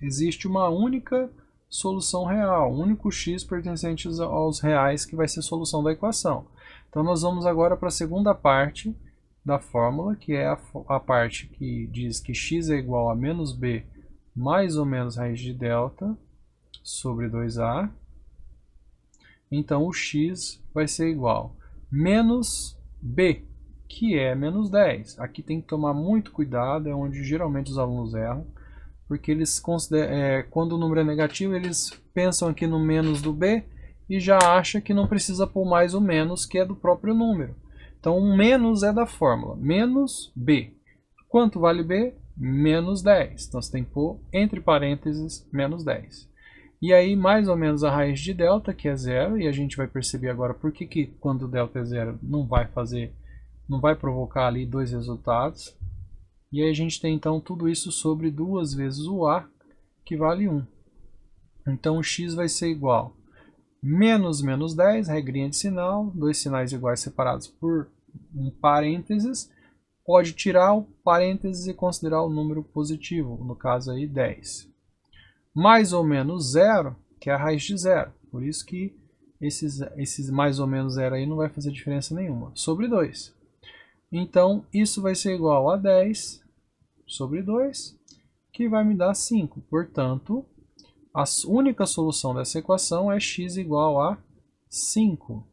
existe uma única solução real, um único x pertencente aos reais que vai ser a solução da equação. Então, nós vamos agora para a segunda parte da fórmula, que é a parte que diz que x é igual a menos b mais ou menos raiz de delta sobre 2a. Então, o x vai ser igual a menos b, que é menos 10. Aqui tem que tomar muito cuidado, é onde geralmente os alunos erram, porque eles consideram, quando o número é negativo, eles pensam aqui no menos do b e já acham que não precisa pôr mais o menos, que é do próprio número. Então, o menos é da fórmula, menos b. Quanto vale b? Menos 10. Então, você tem que pôr entre parênteses menos 10. E aí, mais ou menos a raiz de delta, que é zero, e a gente vai perceber agora por que quando delta é zero não vai provocar ali dois resultados. E aí a gente tem então tudo isso sobre 2 vezes o a, que vale 1. Então o x vai ser igual a menos 10, regrinha de sinal, dois sinais iguais separados por um parênteses, pode tirar o parênteses e considerar o número positivo, no caso aí 10. Mais ou menos zero, que é a raiz de zero, por isso que esses mais ou menos zero aí não vai fazer diferença nenhuma, sobre 2. Então isso vai ser igual a 10 sobre 2, que vai me dar 5. Portanto, a única solução dessa equação é x igual a 5.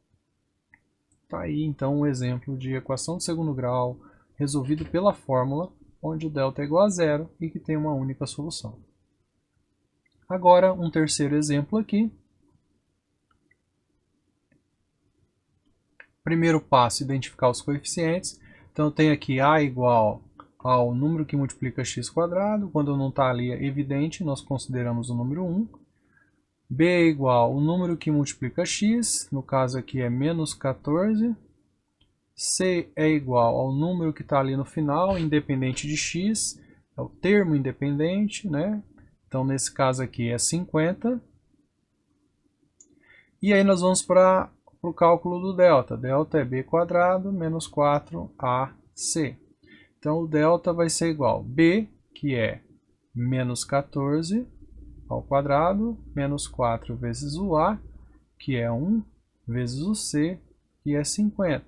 Tá aí então um exemplo de equação de segundo grau resolvido pela fórmula, onde o delta é igual a zero e que tem uma única solução. Agora um terceiro exemplo aqui. Primeiro passo, identificar os coeficientes. Então eu tenho aqui a igual ao número que multiplica x quadrado. Quando não está ali é evidente, nós consideramos o número 1. B é igual ao número que multiplica x, no caso aqui é menos 14. C é igual ao número que está ali no final, independente de x, é o termo independente, né? Então nesse caso aqui é 50. E aí nós vamos para o cálculo do delta. Delta é b quadrado menos 4ac. Então o delta vai ser igual a b, que é menos 14 ao quadrado, menos 4 vezes o a, que é 1, vezes o c, que é 50.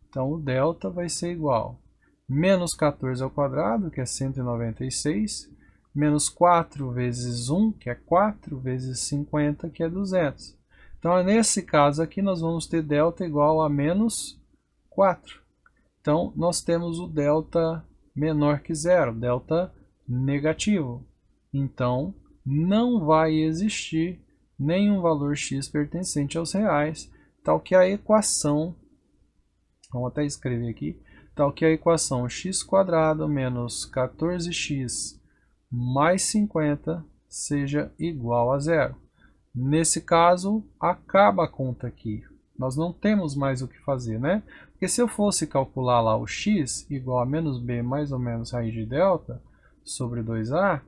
Então o delta vai ser igual a menos 14 ao quadrado, que é 196, menos 4 vezes 1, que é 4, vezes 50, que é 200. Então, nesse caso aqui, nós vamos ter delta igual a menos 4. Então, nós temos o delta menor que zero, delta negativo. Então, não vai existir nenhum valor x pertencente aos reais, tal que a equação, vamos até escrever aqui, tal que a equação x² menos 14x mais 50 seja igual a zero. Nesse caso, acaba a conta aqui. Nós não temos mais o que fazer, né? Porque se eu fosse calcular lá o x igual a menos b mais ou menos raiz de delta sobre 2a,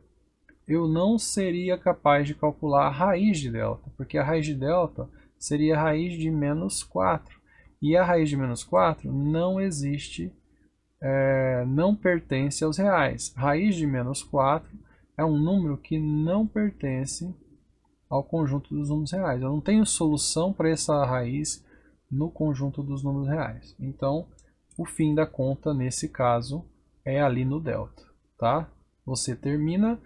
eu não seria capaz de calcular a raiz de delta, porque a raiz de delta seria a raiz de menos 4. E a raiz de menos 4 não existe, não pertence aos reais. Raiz de menos 4 é um número que não pertence ao conjunto dos números reais. Eu não tenho solução para essa raiz no conjunto dos números reais. Então, o fim da conta, nesse caso, é ali no delta. Tá? Você termina,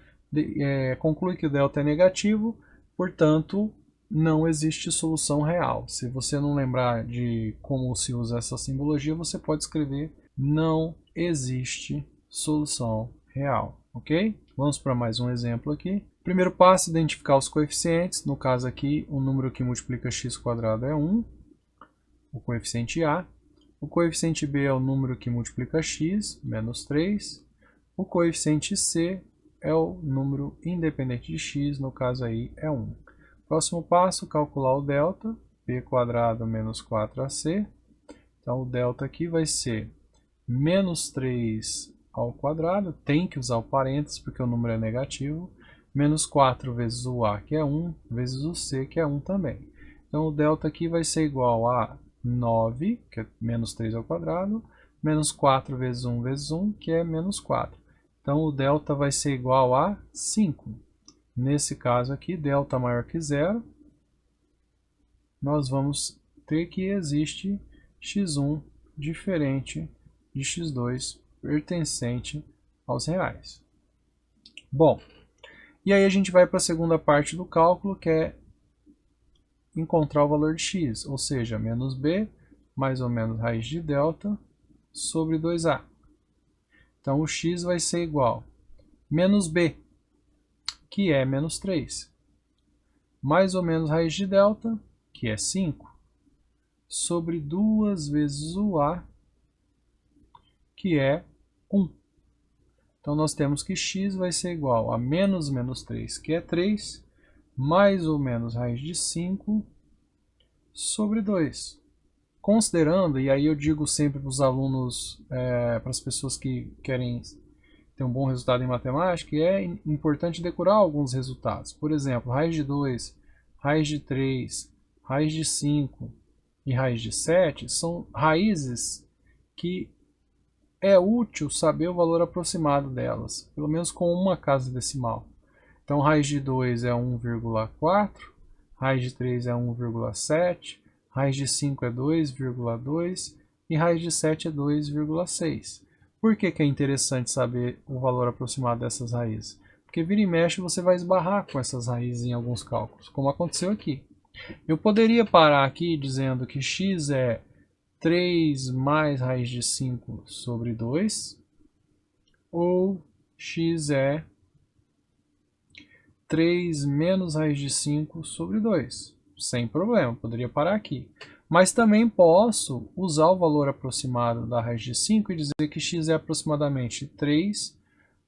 conclui que o delta é negativo, portanto, não existe solução real. Se você não lembrar de como se usa essa simbologia, você pode escrever não existe solução real. Ok? Vamos para mais um exemplo aqui. Primeiro passo, identificar os coeficientes. No caso aqui, o número que multiplica x² é 1, o coeficiente A. O coeficiente B é o número que multiplica x, menos 3. O coeficiente C é o número independente de x, no caso aí é 1. Próximo passo, calcular o delta, b² menos 4ac. Então o delta aqui vai ser menos 3 ao quadrado, tem que usar o parênteses porque o número é negativo, menos 4 vezes o a, que é 1, vezes o c, que é 1 também. Então o delta aqui vai ser igual a 9, que é menos 3 ao quadrado, menos 4 vezes 1 vezes 1, que é menos 4. Então o delta vai ser igual a 5. Nesse caso aqui, delta maior que zero, nós vamos ter que existe x1 diferente de x2 pertencente aos reais. Bom, e aí a gente vai para a segunda parte do cálculo, que é encontrar o valor de x, ou seja, menos b mais ou menos raiz de delta sobre 2a. Então o x vai ser igual a menos b, que é menos 3, mais ou menos raiz de delta, que é 5, sobre 2 vezes o a, que é 1. Então nós temos que x vai ser igual a menos 3, que é 3, mais ou menos raiz de 5 sobre 2. Considerando, e aí eu digo sempre para os alunos, para as pessoas que querem ter um bom resultado em matemática, é importante decorar alguns resultados. Por exemplo, raiz de 2, raiz de 3, raiz de 5 e raiz de 7 são raízes que é útil saber o valor aproximado delas, pelo menos com uma casa decimal. Então, raiz de 2 é 1,4, raiz de 3 é 1,7, raiz de 5 é 2,2 e raiz de 7 é 2,6. Por que é interessante saber o valor aproximado dessas raízes? Porque vira e mexe você vai esbarrar com essas raízes em alguns cálculos, como aconteceu aqui. Eu poderia parar aqui dizendo que x é 3 mais raiz de 5 sobre 2, ou x é 3 menos raiz de 5 sobre 2. Sem problema, poderia parar aqui. Mas também posso usar o valor aproximado da raiz de 5 e dizer que x é aproximadamente 3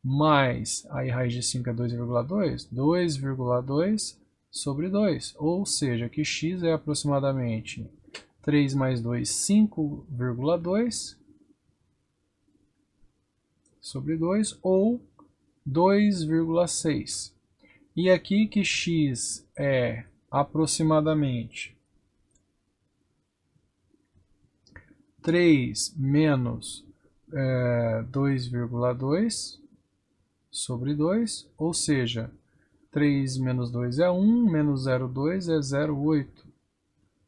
mais, aí raiz de 5 é 2,2, 2,2 sobre 2. Ou seja, que x é aproximadamente 3 mais 2, 5,2 sobre 2, ou 2,6. E aqui que x é aproximadamente 3 menos 2,2 sobre 2, ou seja, 3 menos 2 é 1, menos 0,2 é 0,8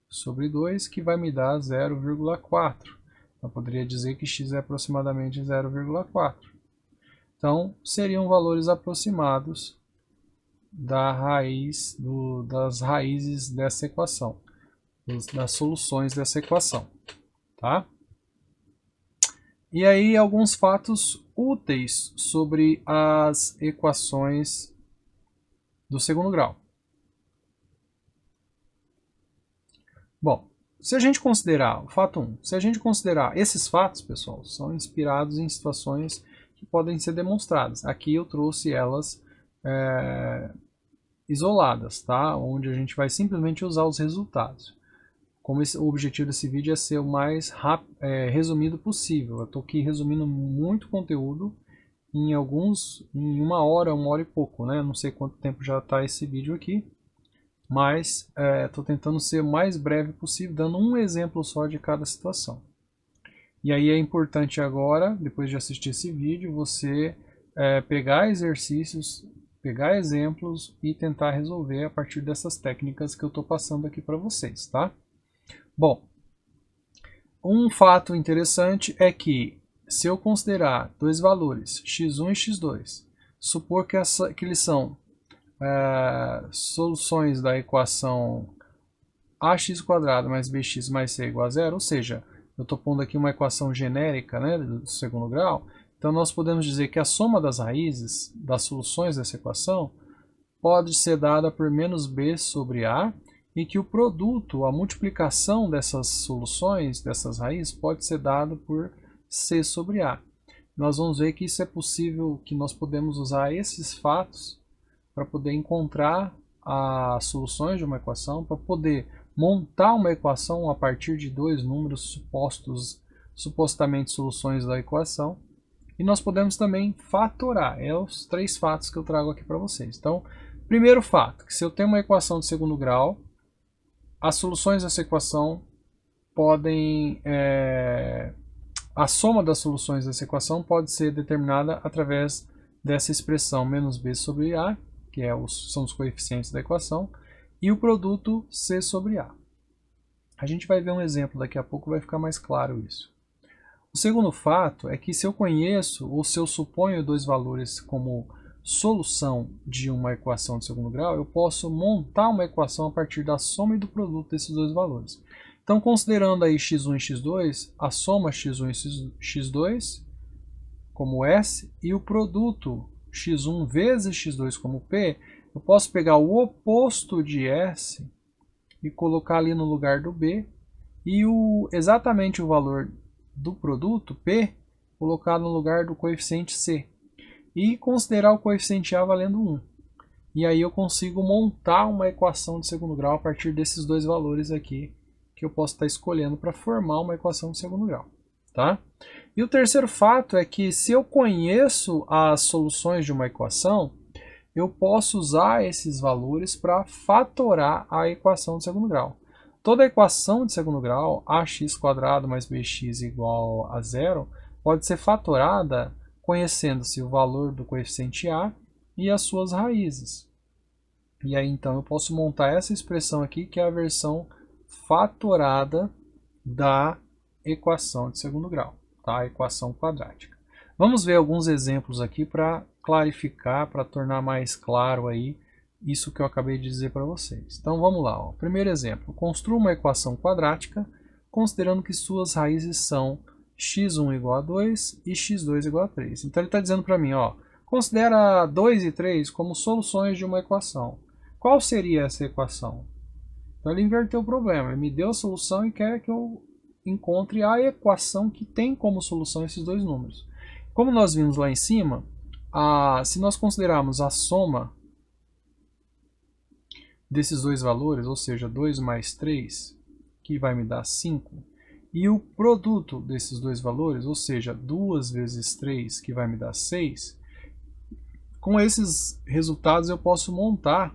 sobre 2, que vai me dar 0,4. Eu poderia dizer que x é aproximadamente 0,4. Então, seriam valores aproximados das raízes dessa equação, das soluções dessa equação. Tá? E aí alguns fatos úteis sobre as equações do segundo grau. Bom, se a gente considerar o fato 1, se a gente considerar esses fatos, pessoal, são inspirados em situações que podem ser demonstradas. Aqui eu trouxe elas isoladas, tá? Onde a gente vai simplesmente usar os resultados. Como o objetivo desse vídeo é ser o mais resumido possível. Eu estou aqui resumindo muito conteúdo em uma hora e pouco, né? Não sei quanto tempo já está esse vídeo aqui, mas estou tentando ser o mais breve possível, dando um exemplo só de cada situação. E aí é importante agora, depois de assistir esse vídeo, você pegar exercícios, pegar exemplos e tentar resolver a partir dessas técnicas que eu estou passando aqui para vocês, tá? Bom, um fato interessante é que se eu considerar dois valores, x1 e x2, supor que eles são soluções da equação ax² mais bx mais c igual a zero, ou seja, eu estou pondo aqui uma equação genérica, né, do segundo grau, então nós podemos dizer que a soma das raízes das soluções dessa equação pode ser dada por menos b sobre a, e que o produto, a multiplicação dessas soluções, dessas raízes, pode ser dado por c sobre a. Nós vamos ver que isso é possível, que nós podemos usar esses fatos para poder encontrar as soluções de uma equação, para poder montar uma equação a partir de dois números supostamente soluções da equação. E nós podemos também fatorar, os três fatos que eu trago aqui para vocês. Então, primeiro fato, que se eu tenho uma equação de segundo grau, as soluções dessa equação podem... a soma das soluções dessa equação pode ser determinada através dessa expressão menos b sobre a, que são os coeficientes da equação, e o produto c sobre a. A gente vai ver um exemplo daqui a pouco, vai ficar mais claro isso. O segundo fato é que se eu conheço ou se eu suponho dois valores como solução de uma equação de segundo grau, eu posso montar uma equação a partir da soma e do produto desses dois valores. Então, considerando aí x1 e x2, a soma x1 e x2 como S e o produto x1 vezes x2 como P, eu posso pegar o oposto de S e colocar ali no lugar do B e exatamente o valor do produto, P, colocar no lugar do coeficiente C. E considerar o coeficiente A valendo 1. E aí eu consigo montar uma equação de segundo grau a partir desses dois valores aqui que eu posso estar escolhendo para formar uma equação de segundo grau. Tá? E o terceiro fato é que se eu conheço as soluções de uma equação, eu posso usar esses valores para fatorar a equação de segundo grau. Toda equação de segundo grau, ax² mais bx igual a zero, pode ser fatorada conhecendo-se o valor do coeficiente a e as suas raízes. E aí então eu posso montar essa expressão aqui, que é a versão fatorada da equação de segundo grau, tá? A equação quadrática. Vamos ver alguns exemplos aqui para clarificar, para tornar mais claro aí isso que eu acabei de dizer para vocês. Então vamos lá, ó. Primeiro exemplo, construa uma equação quadrática considerando que suas raízes são x1 igual a 2 e x2 igual a 3. Então ele está dizendo para mim, ó, considera 2 e 3 como soluções de uma equação. Qual seria essa equação? Então ele inverteu o problema, ele me deu a solução e quer que eu encontre a equação que tem como solução esses dois números. Como nós vimos lá em cima, se nós considerarmos a soma desses dois valores, ou seja, 2 mais 3, que vai me dar 5, e o produto desses dois valores, ou seja, 2 vezes 3, que vai me dar 6, com esses resultados eu posso montar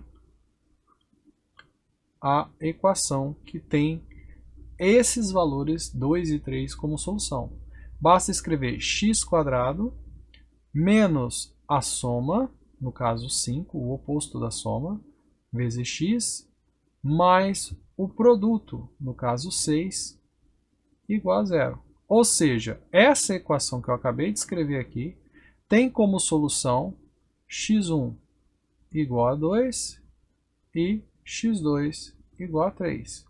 a equação que tem esses valores 2 e 3 como solução. Basta escrever x² menos a soma, no caso 5, o oposto da soma, vezes x, mais o produto, no caso 6, igual a zero. Ou seja, essa equação que eu acabei de escrever aqui tem como solução x1 igual a 2 e x2 igual a 3.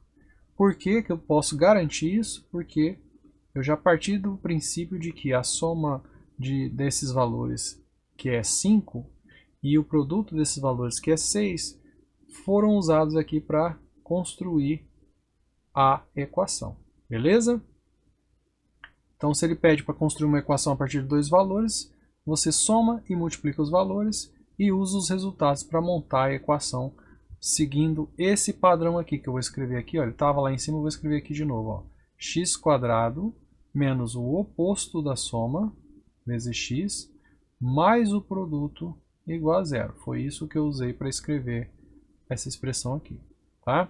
Por que eu posso garantir isso? Porque eu já parti do princípio de que a soma desses valores, que é 5, e o produto desses valores, que é 6, foram usados aqui para construir a equação. Beleza? Então, se ele pede para construir uma equação a partir de dois valores, você soma e multiplica os valores e uso os resultados para montar a equação seguindo esse padrão aqui que eu vou escrever aqui. Ó, ele estava lá em cima, eu vou escrever aqui de novo. Ó. X² menos o oposto da soma, vezes x, mais o produto igual a zero. Foi isso que eu usei para escrever essa expressão aqui. Tá?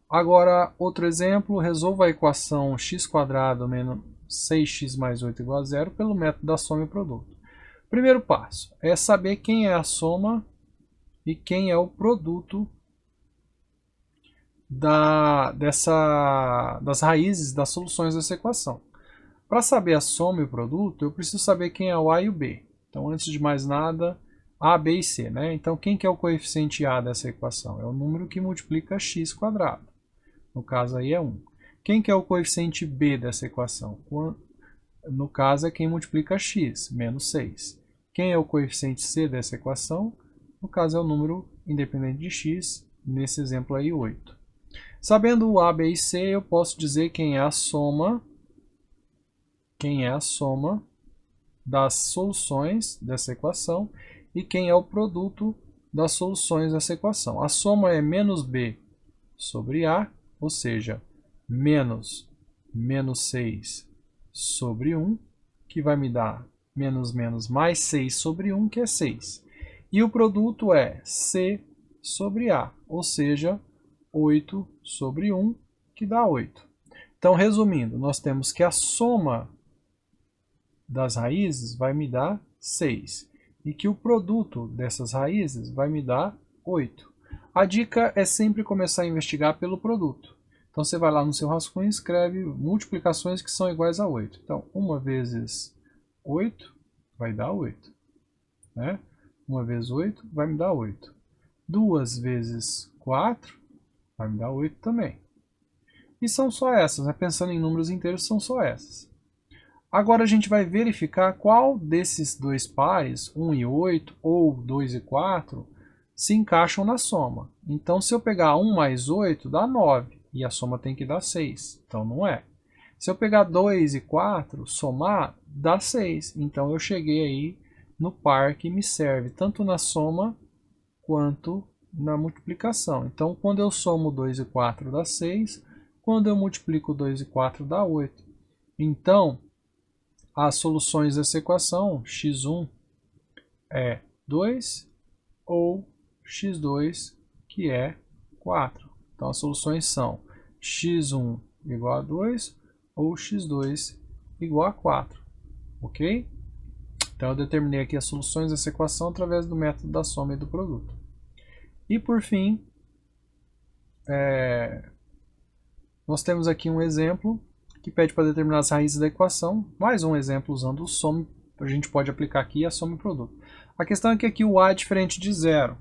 Agora, outro exemplo, resolva a equação x² menos 6x mais 8 igual a zero pelo método da soma e produto. Primeiro passo é saber quem é a soma e quem é o produto das raízes das soluções dessa equação. Para saber a soma e o produto, eu preciso saber quem é o A e o B. Então, antes de mais nada, A, B e C. Né? Então, quem que é o coeficiente A dessa equação? É o número que multiplica x². No caso aí é 1. Quem que é o coeficiente B dessa equação? No caso é quem multiplica x, menos 6. Quem é o coeficiente C dessa equação? No caso é o número independente de x, nesse exemplo aí 8. Sabendo o A, B e C, eu posso dizer quem é a soma das soluções dessa equação e quem é o produto das soluções dessa equação. A soma é menos B sobre A, ou seja, menos 6 sobre 1, que vai me dar menos mais 6 sobre 1, que é 6. E o produto é C sobre A, ou seja, 8 sobre 1, que dá 8. Então, resumindo, nós temos que a soma das raízes vai me dar 6 e que o produto dessas raízes vai me dar 8. A dica é sempre começar a investigar pelo produto. Então você vai lá no seu rascunho e escreve multiplicações que são iguais a 8. Então 1 vezes 8 vai dar 8. Né? 1 vezes 8 vai me dar 8. 2 vezes 4 vai me dar 8 também. E são só essas, né? Pensando em números inteiros, são só essas. Agora a gente vai verificar qual desses dois pares, 1 e 8 ou 2 e 4, se encaixam na soma. Então, se eu pegar 1 mais 8, dá 9, e a soma tem que dar 6, então não é. Se eu pegar 2 e 4, somar, dá 6, então eu cheguei aí no par que me serve tanto na soma quanto na multiplicação. Então, quando eu somo 2 e 4, dá 6, quando eu multiplico 2 e 4, dá 8. Então, as soluções dessa equação, x1 é 2 ou x2, que é 4. Então, as soluções são x1 igual a 2 ou x2 igual a 4. Ok? Então, eu determinei aqui as soluções dessa equação através do método da soma e do produto. E, por fim, nós temos aqui um exemplo que pede para determinar as raízes da equação. Mais um exemplo usando o soma, a gente pode aplicar aqui a soma e produto. A questão é que aqui o A é diferente de zero.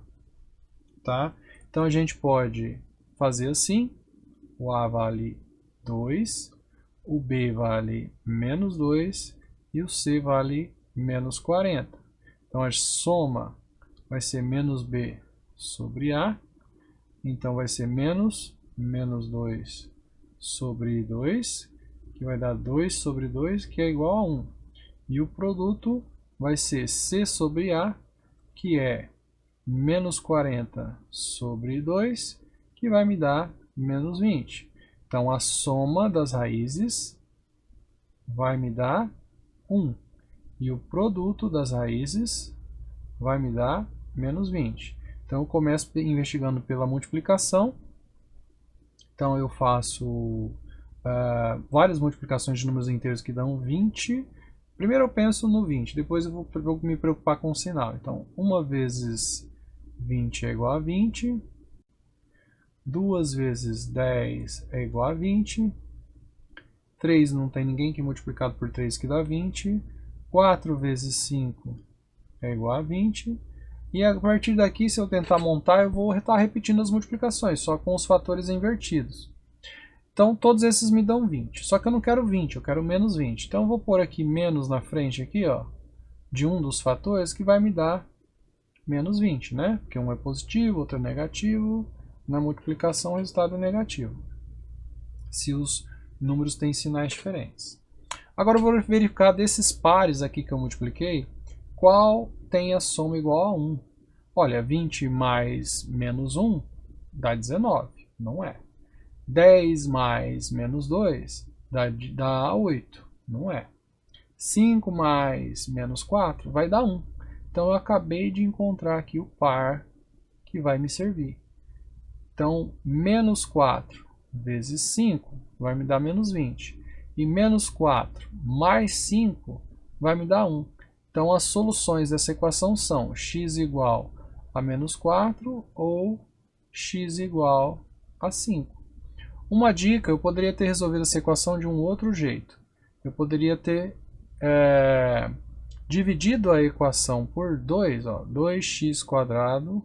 Tá? Então a gente pode fazer assim, o A vale 2, o B vale menos 2 e o C vale menos 40. Então a soma vai ser menos B sobre A, então vai ser menos 2 sobre 2, que vai dar 2 sobre 2, que é igual a 1. E o produto vai ser C sobre A, que é menos 40 sobre 2, que vai me dar menos 20. Então, a soma das raízes vai me dar 1. E o produto das raízes vai me dar menos 20. Então, eu começo investigando pela multiplicação. Então, eu faço várias multiplicações de números inteiros que dão 20. Primeiro eu penso no 20, depois eu vou me preocupar com o sinal. Então, 1 vezes 20 é igual a 20. 2 vezes 10 é igual a 20. 3 não tem ninguém que multiplicado por 3 que dá 20. 4 vezes 5 é igual a 20. E a partir daqui, se eu tentar montar, eu vou estar repetindo as multiplicações, só com os fatores invertidos. Então, todos esses me dão 20. Só que eu não quero 20, eu quero menos 20. Então, eu vou pôr aqui menos na frente aqui, ó, de um dos fatores, que vai me dar menos 20, né? Porque um é positivo, outro é negativo. Na multiplicação, o resultado é negativo. Se os números têm sinais diferentes. Agora, eu vou verificar desses pares aqui que eu multipliquei, qual tem a soma igual a 1. Olha, 20 mais menos 1 dá 19, não é. 10 mais menos 2 dá 8, não é. 5 mais menos 4 vai dar 1. Então eu acabei de encontrar aqui o par que vai me servir. Então, menos 4 vezes 5 vai me dar menos 20. E menos 4 mais 5 vai me dar 1. Então, as soluções dessa equação são x igual a menos 4 ou x igual a 5. Uma dica, eu poderia ter resolvido essa equação de um outro jeito. Eu poderia ter dividido a equação por 2, 2x²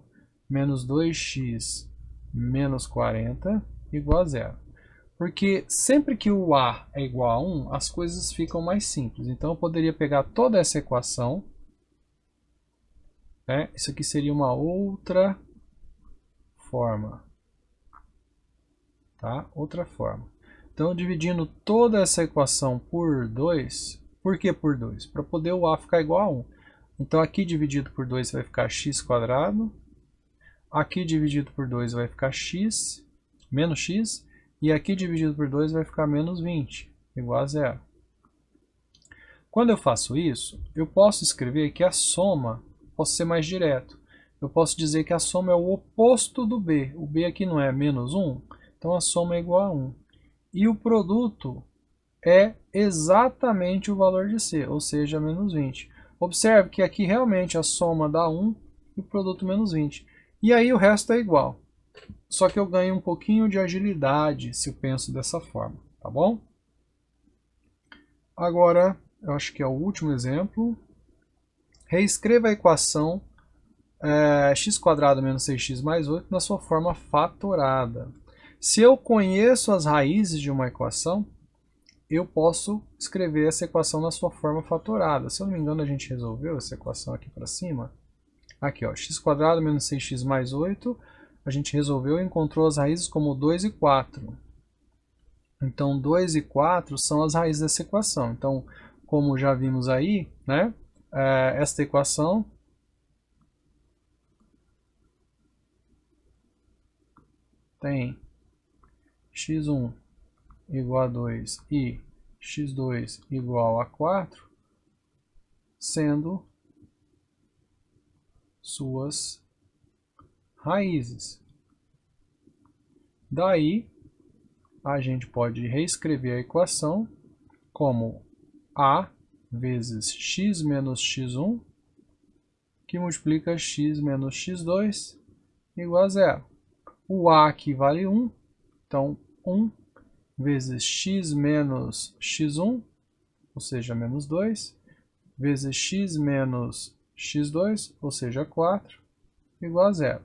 menos 2x menos 40 igual a 0. Porque sempre que o a é igual a 1, as coisas ficam mais simples. Então eu poderia pegar toda essa equação, né? Isso aqui seria uma outra forma. Tá? Outra forma. Então dividindo toda essa equação por 2, por que por 2? Para poder o a ficar igual a 1. Então aqui dividido por 2 vai ficar x², aqui dividido por 2 vai ficar x, menos x, e aqui dividido por 2 vai ficar menos 20, igual a 0. Quando eu faço isso, eu posso escrever que a soma, posso ser mais direto, eu posso dizer que a soma é o oposto do b. O b aqui não é menos 1, então a soma é igual a 1. E o produto é exatamente o valor de c, ou seja, menos 20. Observe que aqui realmente a soma dá 1 e o produto menos 20. E aí o resto é igual. Só que eu ganho um pouquinho de agilidade se eu penso dessa forma, tá bom? Agora, eu acho que é o último exemplo. Reescreva a equação x² menos 6x mais 8 na sua forma fatorada. Se eu conheço as raízes de uma equação, eu posso escrever essa equação na sua forma fatorada. Se eu não me engano, a gente resolveu essa equação aqui para cima. Aqui, ó, x² menos 6x mais 8, a gente resolveu e encontrou as raízes como 2 e 4. Então, 2 e 4 são as raízes dessa equação. Então, como já vimos aí, né, esta equação tem x1 igual a 2 e x2 igual a 4, sendo suas raízes. Daí, a gente pode reescrever a equação como a vezes x menos x1, que multiplica x menos x2 igual a 0. O a aqui vale 1, então 1 vezes x menos x1, ou seja, menos 2, vezes x menos x2, ou seja, 4, igual a 0.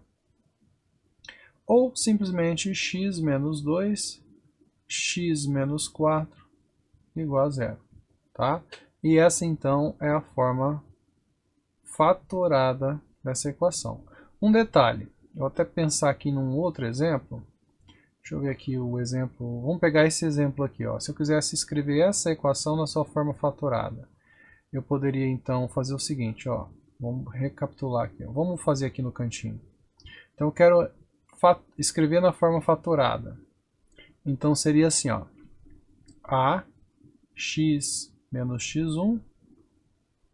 Ou simplesmente x menos 2, x menos 4, igual a 0. Tá? E essa então é a forma fatorada dessa equação. Um detalhe, eu vou até pensar aqui num outro exemplo. Deixa eu ver aqui o exemplo. Vamos pegar esse exemplo aqui. Ó. Se eu quisesse escrever essa equação na sua forma fatorada, eu poderia então fazer o seguinte. Ó. Vamos recapitular aqui. Ó. Vamos fazer aqui no cantinho. Então eu quero escrever na forma fatorada. Então seria assim. Ó. A x menos x1,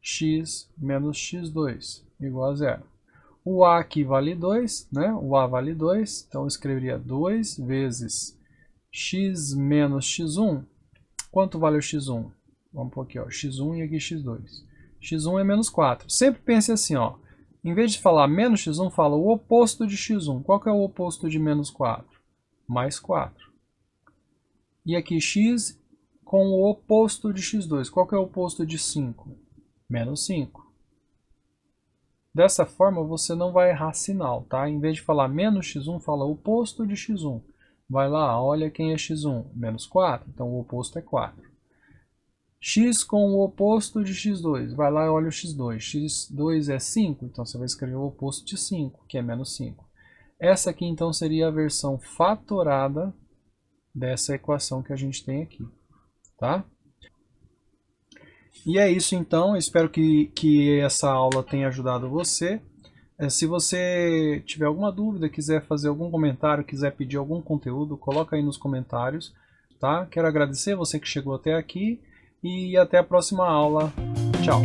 x menos x2 igual a 0. O a aqui vale 2, né? O a vale 2, então eu escreveria 2 vezes x menos x1. Quanto vale o x1? Vamos pôr aqui, ó, x1 e aqui x2. x1 é menos 4. Sempre pense assim, ó. Em vez de falar menos x1, fala o oposto de x1. Qual que é o oposto de menos 4? Mais 4. E aqui x com o oposto de x2. Qual que é o oposto de 5? Menos 5. Dessa forma, você não vai errar sinal, tá? Em vez de falar menos x1, fala oposto de x1. Vai lá, olha quem é x1, menos 4, então o oposto é 4. X com o oposto de x2, vai lá e olha o x2. x2 é 5, então você vai escrever o oposto de 5, que é menos 5. Essa aqui, então, seria a versão fatorada dessa equação que a gente tem aqui, tá? E é isso, então. Espero que essa aula tenha ajudado você. Se você tiver alguma dúvida, quiser fazer algum comentário, quiser pedir algum conteúdo, coloca aí nos comentários, tá? Quero agradecer você que chegou até aqui e até a próxima aula. Tchau!